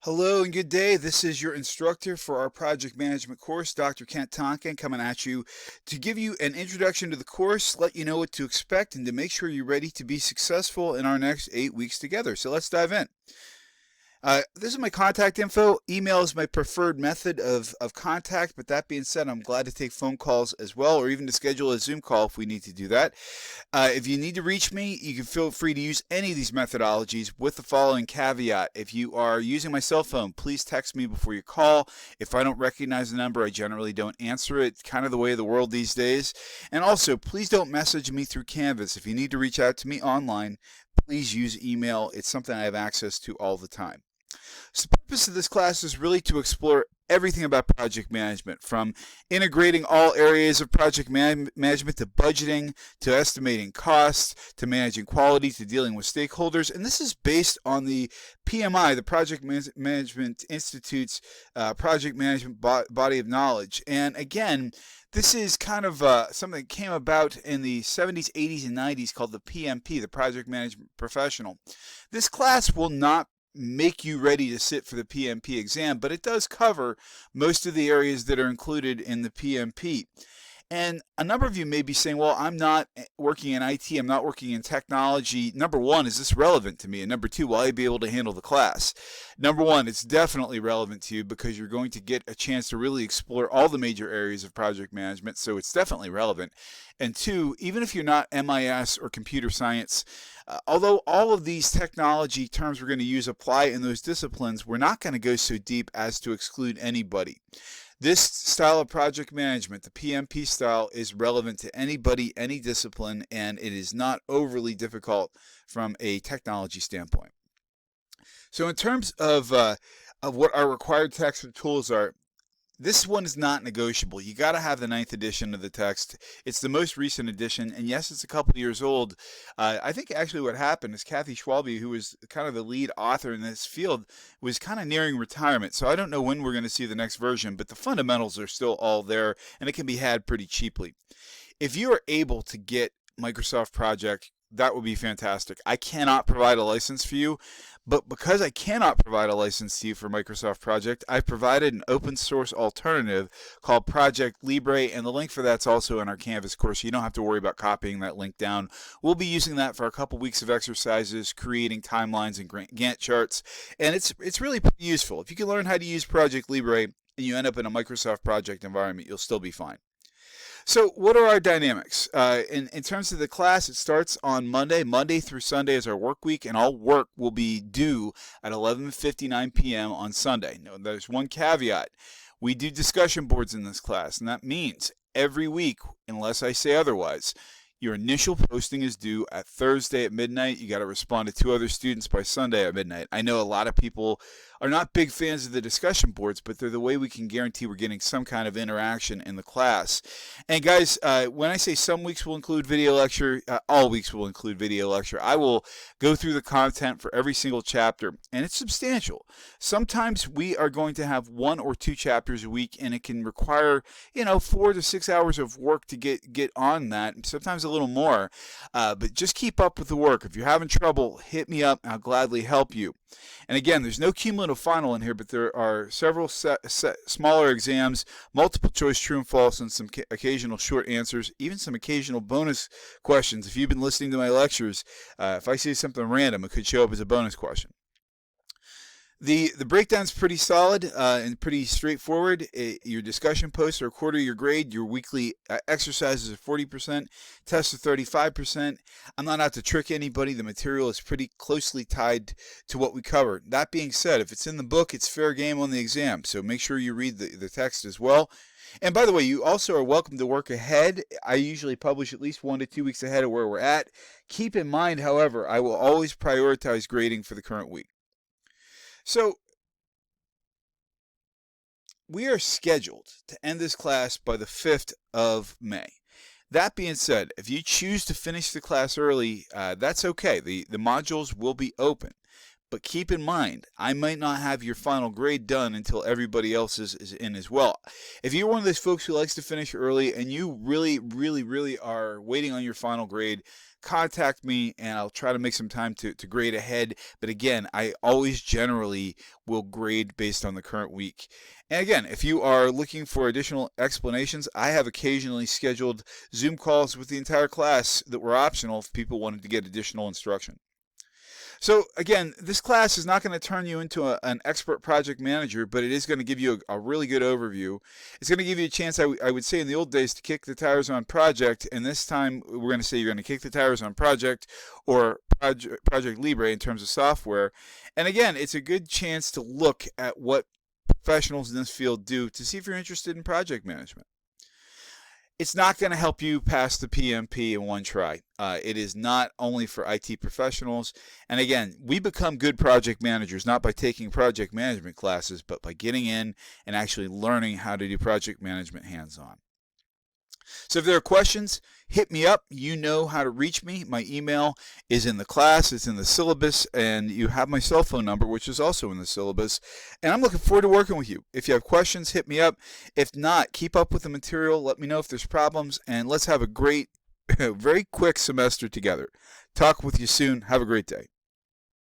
Hello and good day. This is your instructor for our project management course, Dr. Kent Tonkin, coming at you to give you an introduction to the course, let you know what to expect, and to make sure you're ready to be successful in our next 8 weeks together. So let's dive in. This is my contact info. Email is my preferred method of contact, but that being said, I'm glad to take phone calls as well, or even to schedule a Zoom call if we need to do that. If you need to reach me, you can feel free to use any of these methodologies with the following caveat. If you are using my cell phone, please text me before you call. If I don't recognize the number, I generally don't answer it. It's kind of the way of the world these days. And also, please don't message me through Canvas. If you need to reach out to me online, please use email. It's something I have access to all the time. So the purpose of this class is really to explore everything about project management, from integrating all areas of project management to budgeting, to estimating costs, to managing quality, to dealing with stakeholders. And this is based on the PMI, the Project Management Institute's project management body of knowledge. And again, this is kind of something that came about in the 70s, 80s, and 90s called the PMP, the Project Management Professional. This class will not make you ready to sit for the PMP exam, but it does cover most of the areas that are included in the PMP. And a number of you may be saying, well, I'm not working in IT, I'm not working in technology. Number one, is this relevant to me? And number two, will I be able to handle the class? Number one, it's definitely relevant to you because you're going to get a chance to really explore all the major areas of project management, so it's definitely relevant. And two, even if you're not MIS or computer science, although all of these technology terms we're going to use apply in those disciplines, we're not going to go so deep as to exclude anybody. This style of project management, the PMP style, is relevant to anybody, any discipline, and it is not overly difficult from a technology standpoint. So in terms of what our required text and tools are, this one is not negotiable. You got to have the 9th edition of the text. It's the most recent edition, and yes, it's a couple of years old. I think actually what happened is Kathy Schwalbe, who was kind of the lead author in this field, was kind of nearing retirement. So I don't know when we're going to see the next version, but the fundamentals are still all there, and it can be had pretty cheaply. If you are able to get Microsoft Project, that would be fantastic. I cannot provide a license for you, but because I cannot provide a license to you for Microsoft Project, I've provided an open source alternative called Project Libre, and the link for that's also in our Canvas course. You don't have to worry about copying that link down. We'll be using that for a couple weeks of exercises, creating timelines and Gantt charts, and it's really pretty useful. If you can learn how to use Project Libre and you end up in a Microsoft Project environment, you'll still be fine. So what are our dynamics? In terms of the class, it starts on Monday. Monday through Sunday is our work week, and all work will be due at 11:59 p.m. on Sunday. Now, there's one caveat. We do discussion boards in this class, and that means every week, unless I say otherwise, your initial posting is due at Thursday at midnight. You got to respond to 2 other students by Sunday at midnight. I know a lot of people are not big fans of the discussion boards, but they're the way we can guarantee we're getting some kind of interaction in the class. And guys, when I say some weeks will include video lecture, all weeks will include video lecture. I will go through the content for every single chapter, and it's substantial. Sometimes we are going to have 1 or 2 chapters a week, and it can require 4 to 6 hours of work to get on that, and sometimes a little more. But just keep up with the work. If you're having trouble, hit me up, and I'll gladly help you. And again, there's no cumulative final in here, but there are several smaller exams, multiple choice true and false, and some occasional short answers, even some occasional bonus questions. If you've been listening to my lectures, if I say something random, it could show up as a bonus question. The breakdown's pretty solid and pretty straightforward. Your discussion posts are a quarter of your grade. Your weekly exercises are 40%. Tests are 35%. I'm not out to trick anybody. The material is pretty closely tied to what we covered. That being said, if it's in the book, it's fair game on the exam. So make sure you read the text as well. And by the way, you also are welcome to work ahead. I usually publish at least 1 to 2 weeks ahead of where we're at. Keep in mind, however, I will always prioritize grading for the current week. So we are scheduled to end this class by the 5th of May. That being said, if you choose to finish the class early, that's okay. The modules will be open. but keep in mind, I might not have your final grade done until everybody else is in as well. If you're one of those folks who likes to finish early and you really are waiting on your final grade, contact me and I'll try to make some time to grade ahead. But again, I always generally will grade based on the current week. And again, if you are looking for additional explanations, I have occasionally scheduled Zoom calls with the entire class that were optional if people wanted to get additional instruction. So again, this class is not going to turn you into an expert project manager, but it is going to give you a really good overview. It's going to give you a chance, I would say in the old days, to kick the tires on project, and this time we're going to say you're going to kick the tires on project or Project Libre in terms of software. And again, it's a good chance to look at what professionals in this field do to see if you're interested in project management. It's not going to help you pass the PMP in one try. It is not only for IT professionals. And again, we become good project managers not by taking project management classes, but by getting in and actually learning how to do project management hands-on. So if there are questions, hit me up. You know how to reach me. My email is in the class, it's in the syllabus, and you have my cell phone number, which is also in the syllabus. And I'm looking forward to working with you. If you have questions, hit me up. If not, keep up with the material. Let me know if there's problems, and let's have a great, very quick semester together. Talk with you soon. Have a great day.